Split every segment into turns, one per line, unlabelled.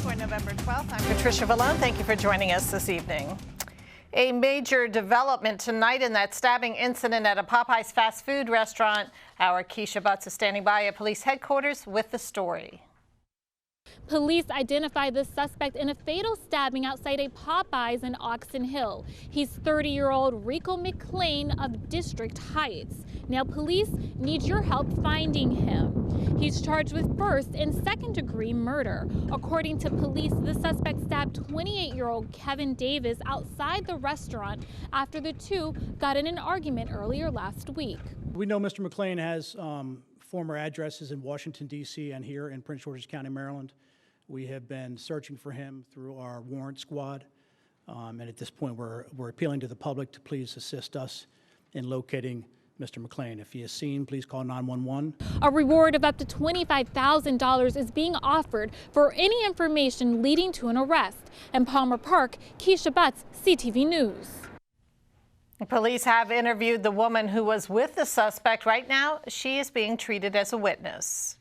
for November 12th. I'm Patricia Vallone. Thank you for joining us this evening. A major development tonight in that stabbing incident at a Popeyes fast food restaurant. Our Keisha Butts is standing by at police headquarters with the story.
Police identified the suspect in a fatal stabbing outside a Popeyes in Oxon Hill. He's 30-year-old Rico McLean of District Heights. Now police need your help finding him. He's charged with first and second-degree murder. According to police, the suspect stabbed 28-year-old Kevin Davis outside the restaurant after the two got in an argument earlier last week.
We know Mr. McLean has former addresses in Washington, D.C. and here in Prince George's County, Maryland. We have been searching for him through our warrant squad, and at this point we're appealing to the public to please assist us in locating Mr. McLean. If he is seen, please call 911.
A reward of up to $25,000 is being offered for any information leading to an arrest. In Palmer Park, Keisha Butts, CTV News.
Police have interviewed the woman who was with the suspect. Right now, she is being treated as a witness.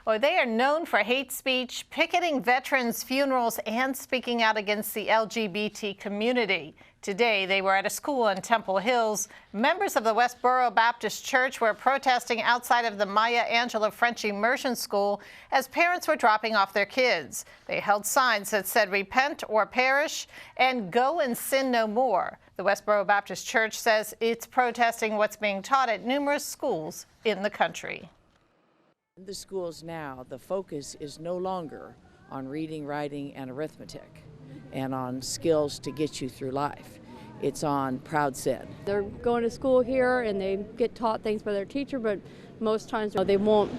Well, they are known for hate speech, picketing veterans' funerals, and speaking out against the LGBT community. Today, they were at a school in Temple Hills. Members of the Westboro Baptist Church were protesting outside of the Maya Angelou French Immersion School as parents were dropping off their kids. They held signs that said, "Repent or perish," and "Go and sin no more." The Westboro Baptist Church says it's protesting what's being taught at numerous schools in the country.
In the schools now, the focus is no longer on reading, writing, and arithmetic, and on skills to get you through life. It's on proud sin.
They're going to school here and they get taught things by their teacher, but most times they won't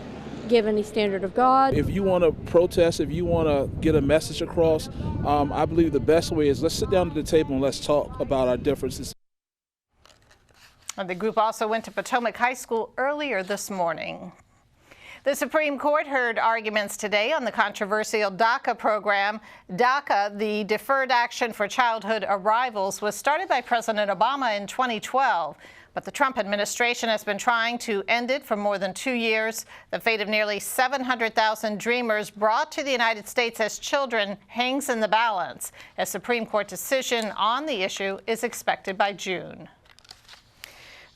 give any standard of God.
If you want to protest, if you want to get a message across, I believe the best way is let's sit down at the table and let's talk about our differences.
And the group also went to Potomac High School earlier this morning. The Supreme Court heard arguments today on the controversial DACA program. DACA, the Deferred Action for Childhood Arrivals, was started by President Obama in 2012. But the Trump administration has been trying to end it for more than 2 years. The fate of nearly 700,000 dreamers brought to the United States as children hangs in the balance. A Supreme Court decision on the issue is expected by June.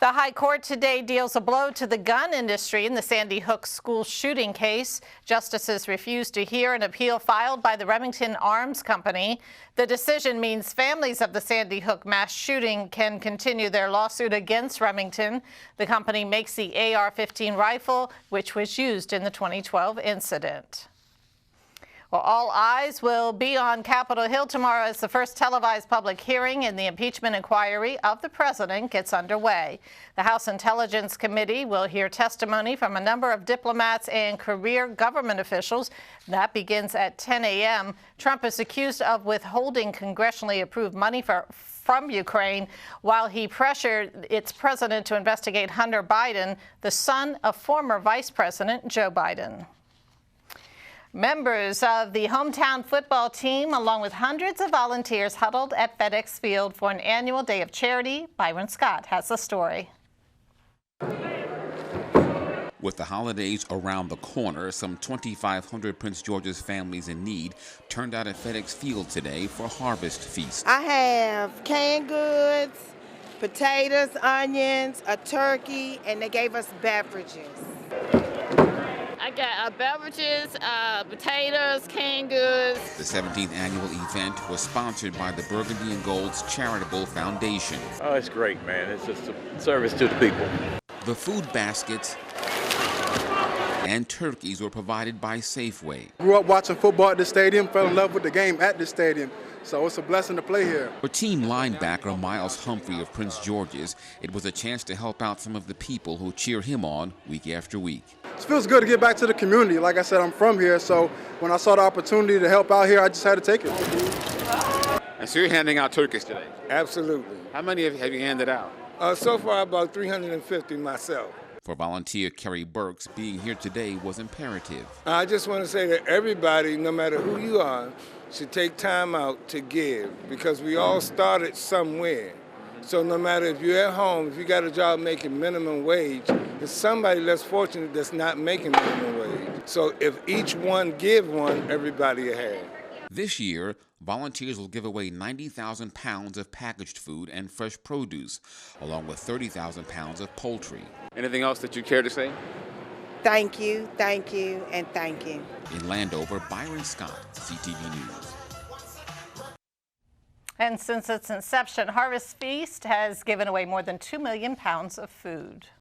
The High Court today deals a blow to the gun industry in the Sandy Hook school shooting case. Justices refused to hear an appeal filed by the Remington Arms Company. The decision means families of the Sandy Hook mass shooting can continue their lawsuit against Remington. The company makes the AR-15 rifle, which was used in the 2012 incident. Well, all eyes will be on Capitol Hill tomorrow as the first televised public hearing in the impeachment inquiry of the president gets underway. The House Intelligence Committee will hear testimony from a number of diplomats and career government officials. That begins at 10 a.m. Trump is accused of withholding congressionally approved money from Ukraine while he pressured its president to investigate Hunter Biden, the son of former Vice President Joe Biden. Members of the hometown football team, along with hundreds of volunteers, huddled at FedEx Field for an annual day of charity. Byron Scott has the story.
With the holidays around the corner, some 2,500 Prince George's families in need turned out at FedEx Field today for Harvest Feast.
I have canned goods, potatoes, onions, a turkey, and they gave us beverages.
I got beverages, potatoes, canned goods.
The 17th annual event was sponsored by the Burgundy and Gold's Charitable Foundation.
Oh, it's great, man. It's just a service to the people.
The food baskets and turkeys were provided by Safeway.
Grew up watching football at the stadium, fell in love with the game at the stadium. So it's a blessing to play here.
For team linebacker Miles Humphrey of Prince George's, it was a chance to help out some of the people who cheer him on week after week.
It feels good to get back to the community. Like I said, I'm from here, so when I saw the opportunity to help out here, I just had to take it.
And so you're handing out turkeys today?
Absolutely.
How many have you handed out?
So far, about 350 myself.
For volunteer Kerry Burks, being here today was imperative.
I just want to say that everybody, no matter who you are, should take time out to give, because we all started somewhere. So no matter if you're at home, if you got a job making minimum wage, there's somebody less fortunate that's not making minimum wage. So if each one give one, everybody will have.
This year, volunteers will give away 90,000 pounds of packaged food and fresh produce, along with 30,000 pounds of poultry.
Anything else that you care to say?
Thank you, and thank you.
In Landover, Byron Scott, CTV News.
And since its inception, Harvest Feast has given away more than 2 million pounds of food.